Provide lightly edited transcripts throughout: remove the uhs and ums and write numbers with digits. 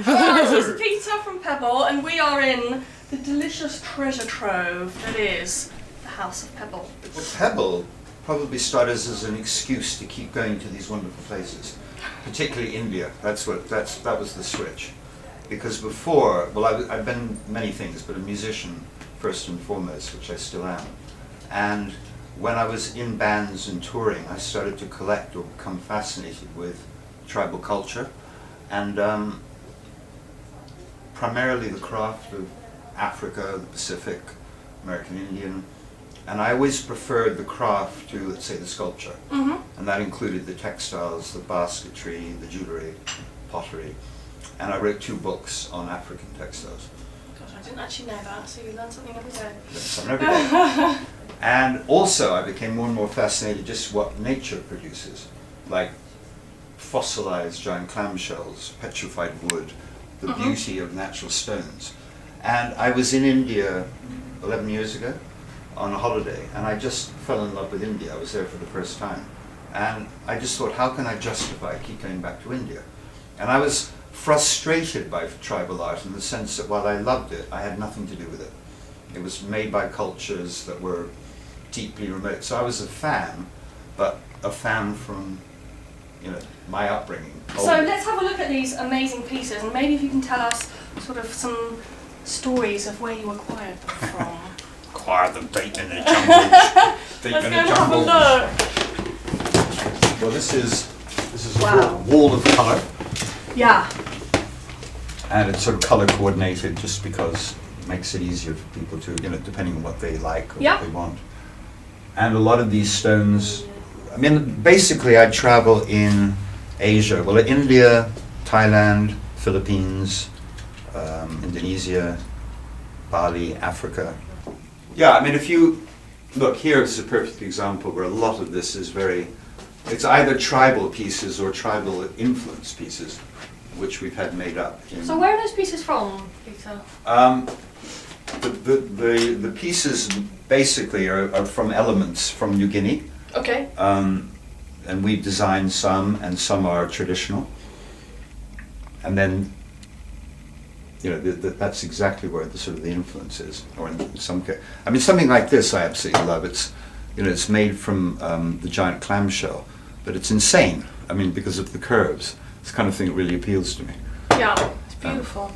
This is Peter from Pebble, and we are in the delicious treasure trove that is the House of Pebble. Well, Pebble probably started as an excuse to keep going to these wonderful places, particularly India. That was the switch. Because before, well, I've been many things, but a musician first and foremost, which I still am. And when I was in bands and touring, I started to collect or become fascinated with tribal culture, and primarily the craft of Africa, the Pacific, American Indian, and I always preferred the craft to, let's say, the sculpture. And that included the textiles, the basketry, the jewellery, pottery. And I wrote 2 books on African textiles. Gosh, I didn't actually know that, so you learn something every day. Learn something every day. And also I became more and more fascinated just what nature produces, like fossilized giant clamshells, petrified wood, the beauty of natural stones. And I was in India 11 years ago on a holiday, and I just fell in love with India. I was there for the first time. And I just thought, how can I justify keep going back to India? And I was frustrated by tribal art in the sense that while I loved it, I had nothing to do with it. It was made by cultures that were deeply remote. So I was a fan, but a fan from, you know, my upbringing. So let's have a look at these amazing pieces, and maybe if you can tell us sort of some stories of where you acquired them from. Acquired them deep in the jungle. Deep Let's in go the and have a jungle. look. Well, this is Wow. a wall of colour. Yeah. And it's sort of colour coordinated just because it makes it easier for people to, you know, depending on what they like or what they want. And a lot of these stones, I mean, basically I travel in Asia, well, India, Thailand, Philippines, Indonesia, Bali, Africa. Yeah, I mean, if you look here, this is a perfect example where a lot of this is it's either tribal pieces or tribal influence pieces, which we've had made up. So where are those pieces from, Peter? The pieces basically are from elements from New Guinea. Okay. And we designed some, and some are traditional. And then, you know, that's exactly where the sort of the influence is. Or in some case, I mean, something like this I absolutely love. It's, you know, it's made from the giant clamshell, but it's insane. I mean, because of the curves. It's the kind of thing that really appeals to me. Yeah, it's beautiful.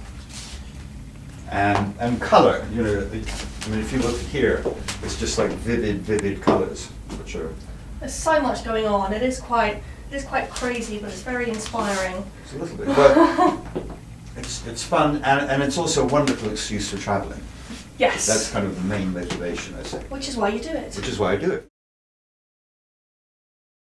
And colour, you know, I mean, if you look here, it's just like vivid colours, which are... There's so much going on. It is quite crazy, but it's very inspiring. It's a little bit, but it's fun, and it's also a wonderful excuse for travelling. Yes. That's kind of the main motivation, I say. Which is why you do it. Which is why I do it.